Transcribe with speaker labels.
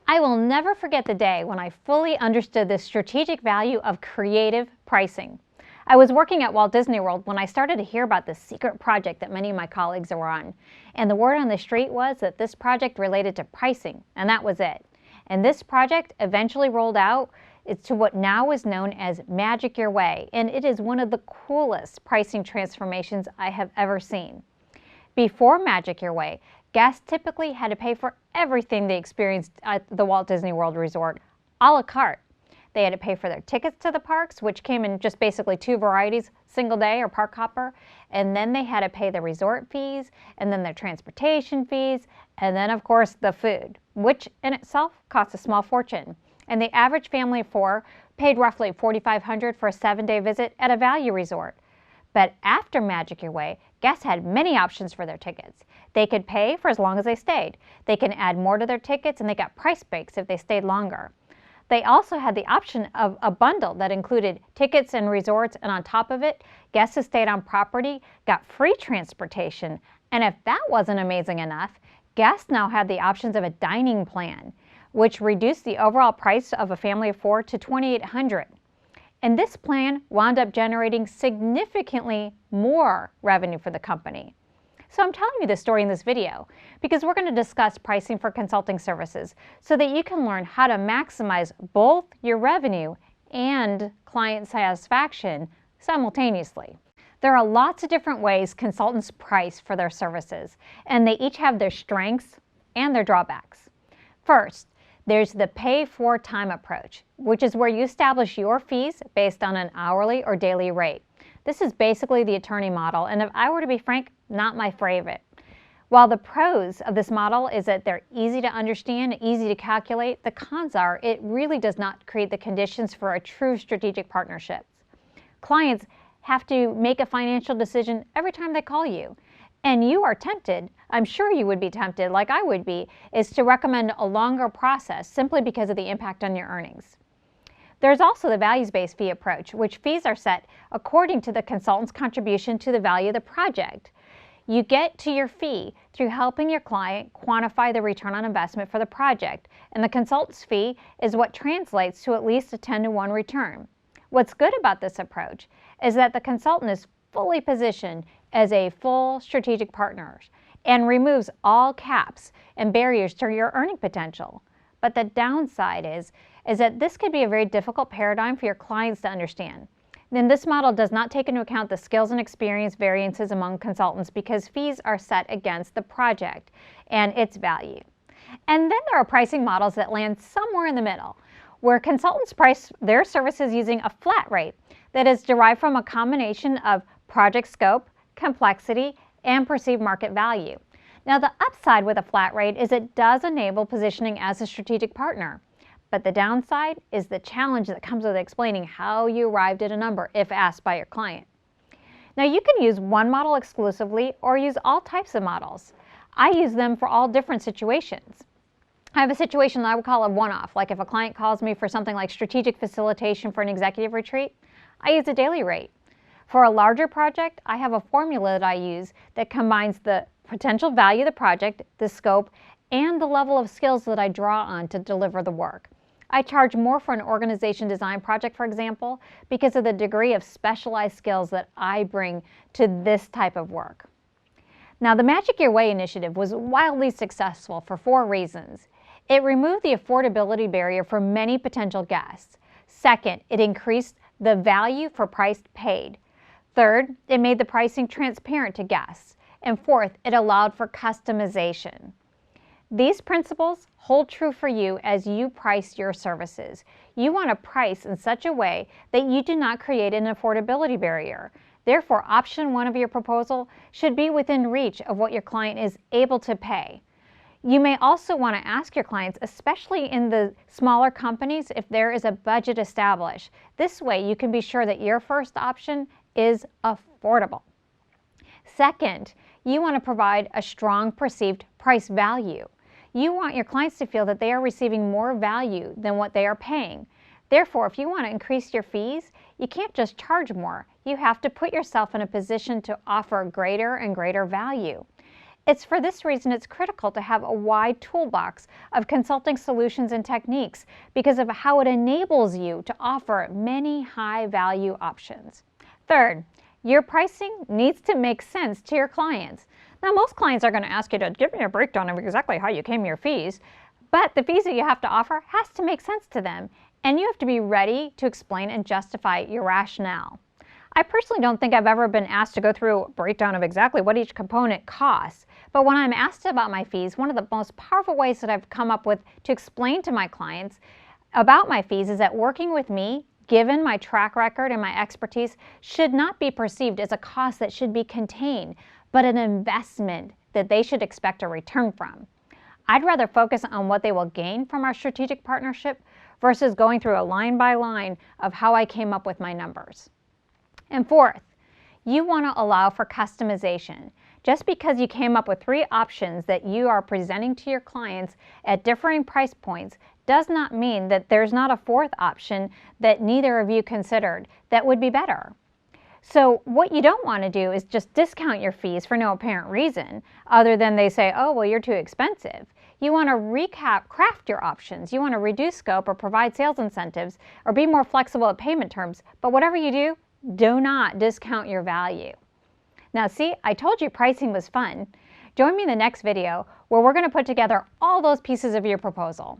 Speaker 1: I will never forget the day when I fully understood the strategic value of creative pricing. I was working at Walt Disney World when I started to hear about this secret project that many of my colleagues were on. And the word on the street was that this project related to pricing, and that was it. And this project eventually rolled out to what now is known as Magic Your Way, and it is one of the coolest pricing transformations I have ever seen. Before Magic Your Way, guests typically had to pay for everything they experienced at the Walt Disney World Resort, a la carte. They had to pay for their tickets to the parks, which came in just basically two varieties, single day or park hopper, and then they had to pay the resort fees, and then their transportation fees, and then of course the food, which in itself costs a small fortune. And the average family of four paid roughly $4,500 for a 7-day visit at a value resort. But after Magic Your Way, guests had many options for their tickets. They could pay for as long as they stayed. They can add more to their tickets, and they got price breaks if they stayed longer. They also had the option of a bundle that included tickets and resorts, and on top of it, guests who stayed on property got free transportation. And if that wasn't amazing enough, guests now had the options of a dining plan, which reduced the overall price of a family of four to $2,800. And this plan wound up generating significantly more revenue for the company. So I'm telling you this story in this video because we're going to discuss pricing for consulting services so that you can learn how to maximize both your revenue and client satisfaction simultaneously. There are lots of different ways consultants price for their services, and they each have their strengths and their drawbacks. First, there's the pay-for-time approach, which is where you establish your fees based on an hourly or daily rate. This is basically the attorney model, and if I were to be frank, not my favorite. While the pros of this model is that they're easy to understand, easy to calculate, the cons are it really does not create the conditions for a true strategic partnership. Clients have to make a financial decision every time they call you. And you are tempted, I'm sure you would be tempted, like I would be, is to recommend a longer process simply because of the impact on your earnings. There's also the values-based fee approach, which fees are set according to the consultant's contribution to the value of the project. You get to your fee through helping your client quantify the return on investment for the project, and the consultant's fee is what translates to at least a 10-to-1 return. What's good about this approach is that the consultant is fully positioned as a full strategic partner and removes all caps and barriers to your earning potential. But the downside is that this could be a very difficult paradigm for your clients to understand. Then this model does not take into account the skills and experience variances among consultants because fees are set against the project and its value. And then there are pricing models that land somewhere in the middle, where consultants price their services using a flat rate that is derived from a combination of project scope, complexity, and perceived market value. Now, the upside with a flat rate is it does enable positioning as a strategic partner. But the downside is the challenge that comes with explaining how you arrived at a number if asked by your client. Now, you can use one model exclusively or use all types of models. I use them for all different situations. I have a situation that I would call a one-off, like if a client calls me for something like strategic facilitation for an executive retreat, I use a daily rate. For a larger project, I have a formula that I use that combines the potential value of the project, the scope, and the level of skills that I draw on to deliver the work. I charge more for an organization design project, for example, because of the degree of specialized skills that I bring to this type of work. Now, the Magic Your Way initiative was wildly successful for 4 reasons. It removed the affordability barrier for many potential guests. Second, it increased the value for price paid. Third, it made the pricing transparent to guests. And fourth, it allowed for customization. These principles hold true for you as you price your services. You want to price in such a way that you do not create an affordability barrier. Therefore, option 1 of your proposal should be within reach of what your client is able to pay. You may also want to ask your clients, especially in the smaller companies, if there is a budget established. This way, you can be sure that your first option is affordable. Second, you want to provide a strong perceived price value. You want your clients to feel that they are receiving more value than what they are paying. Therefore, if you want to increase your fees, you can't just charge more. You have to put yourself in a position to offer greater and greater value. It's for this reason it's critical to have a wide toolbox of consulting solutions and techniques because of how it enables you to offer many high-value options. Third, your pricing needs to make sense to your clients. Now, most clients are going to ask you to give me a breakdown of exactly how you came to your fees, but the fees that you have to offer has to make sense to them, and you have to be ready to explain and justify your rationale. I personally don't think I've ever been asked to go through a breakdown of exactly what each component costs, but when I'm asked about my fees, one of the most powerful ways that I've come up with to explain to my clients about my fees is that working with me, given my track record and my expertise, should not be perceived as a cost that should be contained, but an investment that they should expect a return from. I'd rather focus on what they will gain from our strategic partnership versus going through a line by line of how I came up with my numbers. And fourth, you want to allow for customization. Just because you came up with 3 options that you are presenting to your clients at differing price points does not mean that there's not a 4th option that neither of you considered that would be better. So what you don't want to do is just discount your fees for no apparent reason other than they say, oh, well, you're too expensive. You want to craft your options. You want to reduce scope or provide sales incentives or be more flexible at payment terms. But whatever you do not discount your value. Now see, I told you pricing was fun. Join me in the next video where we're going to put together all those pieces of your proposal.